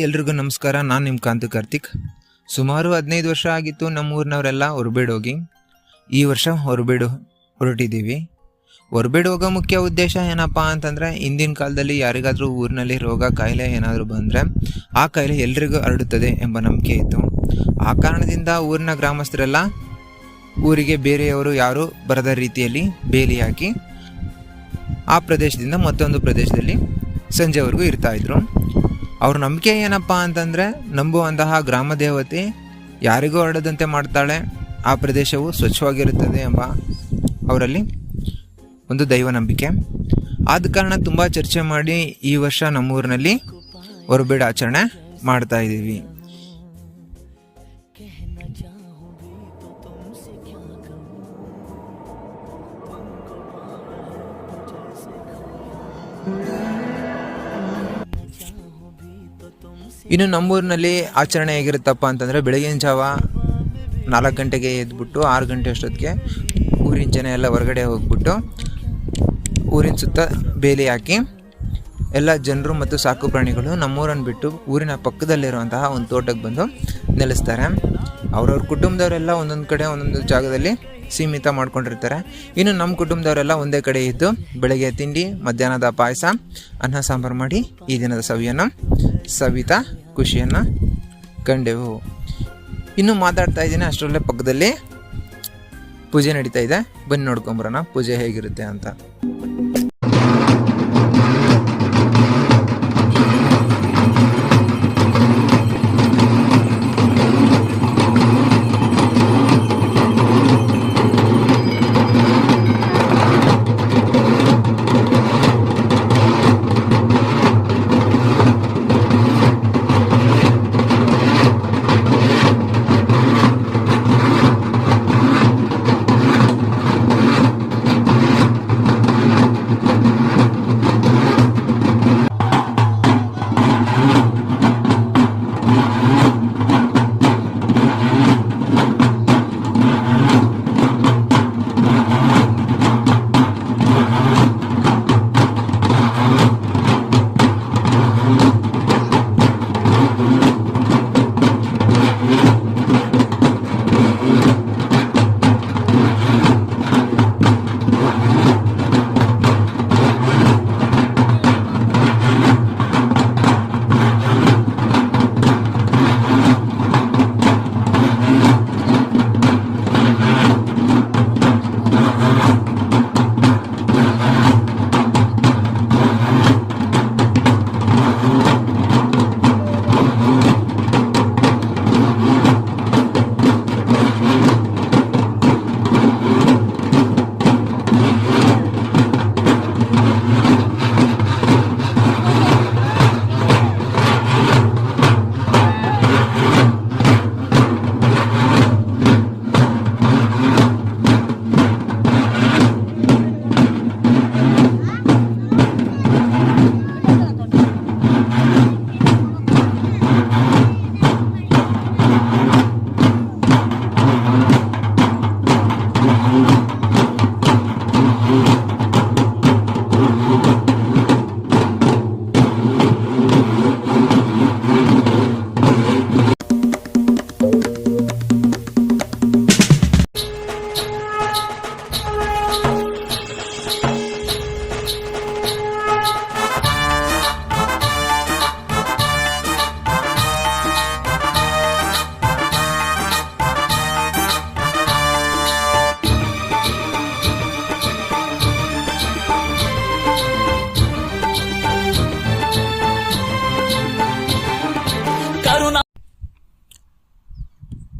ಎಲ್ರಿಗೂ ನಮಸ್ಕಾರ. ನಾನು ನಿಮ್ಮ ಕಾಂತು ಕಾರ್ತಿಕ್. ಸುಮಾರು 15 ವರ್ಷ ಆಗಿತ್ತು ನಮ್ಮೂರಿನವರೆಲ್ಲ ಹೊರಬೇಡ ಹೋಗಿ. ಈ ವರ್ಷ ಹೊರಟಿದ್ದೀವಿ. ಹೊರಬೇಡ ಹೋಗೋ ಮುಖ್ಯ ಉದ್ದೇಶ ಏನಪ್ಪ ಅಂತಂದರೆ, ಹಿಂದಿನ ಕಾಲದಲ್ಲಿ ಯಾರಿಗಾದರೂ ಊರಿನಲ್ಲಿ ರೋಗ ಕಾಯಿಲೆ ಏನಾದರೂ ಬಂದರೆ ಆ ಕಾಯಿಲೆ ಎಲ್ರಿಗೂ ಹರಡುತ್ತದೆ ಎಂಬ ನಂಬಿಕೆ ಇತ್ತು. ಆ ಕಾರಣದಿಂದ ಊರಿನ ಗ್ರಾಮಸ್ಥರೆಲ್ಲ ಊರಿಗೆ ಬೇರೆಯವರು ಯಾರು ಬರದ ರೀತಿಯಲ್ಲಿ ಬೇಲಿ ಹಾಕಿ ಆ ಪ್ರದೇಶದಿಂದ ಮತ್ತೊಂದು ಪ್ರದೇಶದಲ್ಲಿ ಸಂಜೆವರೆಗೂ ಇರ್ತಾಯಿದ್ರು. ಅವ್ರ ನಂಬಿಕೆ ಏನಪ್ಪ ಅಂತಂದರೆ, ನಂಬುವಂತಹ ಗ್ರಾಮ ದೇವತೆ ಯಾರಿಗೂ ಹರಡದಂತೆ ಮಾಡ್ತಾಳೆ, ಆ ಪ್ರದೇಶವು ಸ್ವಚ್ಛವಾಗಿರುತ್ತದೆ ಎಂಬ ಅವರಲ್ಲಿ ಒಂದು ದೈವ ನಂಬಿಕೆ. ಆದ ಕಾರಣ ತುಂಬ ಚರ್ಚೆ ಮಾಡಿ ಈ ವರ್ಷ ನಮ್ಮೂರಿನಲ್ಲಿ ಹೊರಬೇಡ ಆಚರಣೆ ಮಾಡ್ತಾ ಇದ್ದೀವಿ. ಇನ್ನು ನಮ್ಮೂರಿನಲ್ಲಿ ಆಚರಣೆ ಹೇಗಿರುತ್ತಪ್ಪ ಅಂತಂದರೆ, ಬೆಳಗಿನ ಜಾವ 4 ಗಂಟೆಗೆ ಎದ್ಬಿಟ್ಟು 6 ಗಂಟೆ ಅಷ್ಟೊತ್ತಿಗೆ ಊರಿನ ಜನ ಎಲ್ಲ ಹೊರಗಡೆ ಹೋಗ್ಬಿಟ್ಟು ಊರಿನ ಸುತ್ತ ಬೇಲಿ ಹಾಕಿ ಎಲ್ಲ ಜನರು ಮತ್ತು ಸಾಕು ಪ್ರಾಣಿಗಳು ನಮ್ಮೂರನ್ನು ಬಿಟ್ಟು ಊರಿನ ಪಕ್ಕದಲ್ಲಿರುವಂತಹ ಒಂದು ತೋಟಕ್ಕೆ ಬಂದು ನೆಲೆಸ್ತಾರೆ. ಅವ್ರವ್ರ ಕುಟುಂಬದವರೆಲ್ಲ ಒಂದೊಂದು ಕಡೆ ಒಂದೊಂದು ಜಾಗದಲ್ಲಿ ಸೀಮಿತ ಮಾಡ್ಕೊಂಡಿರ್ತಾರೆ. ಇನ್ನು ನಮ್ಮ ಕುಟುಂಬದವರೆಲ್ಲ ಒಂದೇ ಕಡೆ ಇದ್ದು ಬೆಳಗ್ಗೆ ತಿಂಡಿ, ಮಧ್ಯಾಹ್ನದ ಪಾಯಸ, ಅನ್ನ ಸಾಂಬಾರು ಮಾಡಿ ಈ ದಿನದ ಸವಿಯನ್ನು ಸವಿತಾ ಖುಷಿಯನ್ನು ಕಂಡೆವು. ಇನ್ನು ಮಾತಾಡ್ತಾ ಇದ್ದೀನಿ ಅಷ್ಟರಲ್ಲೇ ಪಕ್ಕದಲ್ಲಿ ಪೂಜೆ ನಡೀತಾ ಇದೆ. ಬನ್ನಿ ನೋಡ್ಕೊಂಬರೋಣ ಪೂಜೆ ಹೇಗಿರುತ್ತೆ ಅಂತ.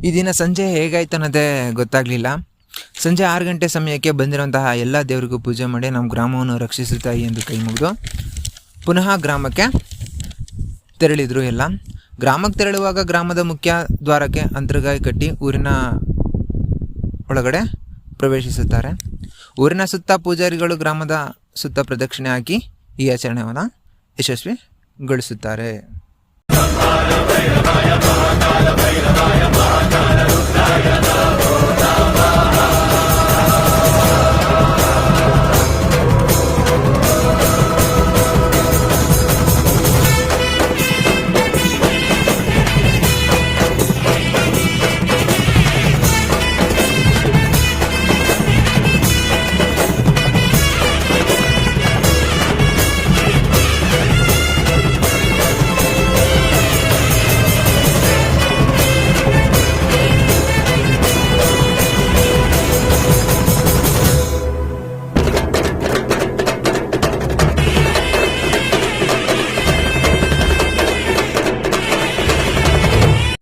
ಈ ದಿನ ಸಂಜೆ ಹೇಗಾಯ್ತು ಅನ್ನೋದೇ ಗೊತ್ತಾಗಲಿಲ್ಲ. ಸಂಜೆ 6 ಗಂಟೆ ಸಮಯಕ್ಕೆ ಬಂದಿರುವಂತಹ ಎಲ್ಲ ದೇವರಿಗೂ ಪೂಜೆ ಮಾಡಿ ನಮ್ಮ ಗ್ರಾಮವನ್ನು ರಕ್ಷಿಸುತ್ತಾಯಿ ಎಂದು ಕೈ ಮುಗಿದು ಪುನಃ ಗ್ರಾಮಕ್ಕೆ ತೆರಳಿದರು. ಎಲ್ಲ ಗ್ರಾಮಕ್ಕೆ ತೆರಳುವಾಗ ಗ್ರಾಮದ ಮುಖ್ಯ ದ್ವಾರಕ್ಕೆ ಅಂತರ್ಗಾಯಿ ಕಟ್ಟಿ ಊರಿನ ಒಳಗಡೆ ಪ್ರವೇಶಿಸುತ್ತಾರೆ. ಊರಿನ ಸುತ್ತ ಪೂಜಾರಿಗಳು ಗ್ರಾಮದ ಸುತ್ತ ಪ್ರದಕ್ಷಿಣೆ ಹಾಕಿ ಈ ಆಚರಣೆಯನ್ನು ಯಶಸ್ವಿಗೊಳಿಸುತ್ತಾರೆ.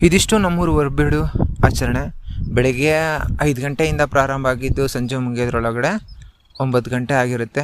ಇದಿಷ್ಟು ನಮ್ಮೂರು ಹೊರಬೇಡು ಆಚರಣೆ. ಬೆಳಗ್ಗೆ 5 ಗಂಟೆಯಿಂದ ಪ್ರಾರಂಭ ಆಗಿದ್ದು ಸಂಜೆ ಮುಗಿಯೋದ್ರೊಳಗಡೆ 9 ಗಂಟೆ ಆಗಿರುತ್ತೆ.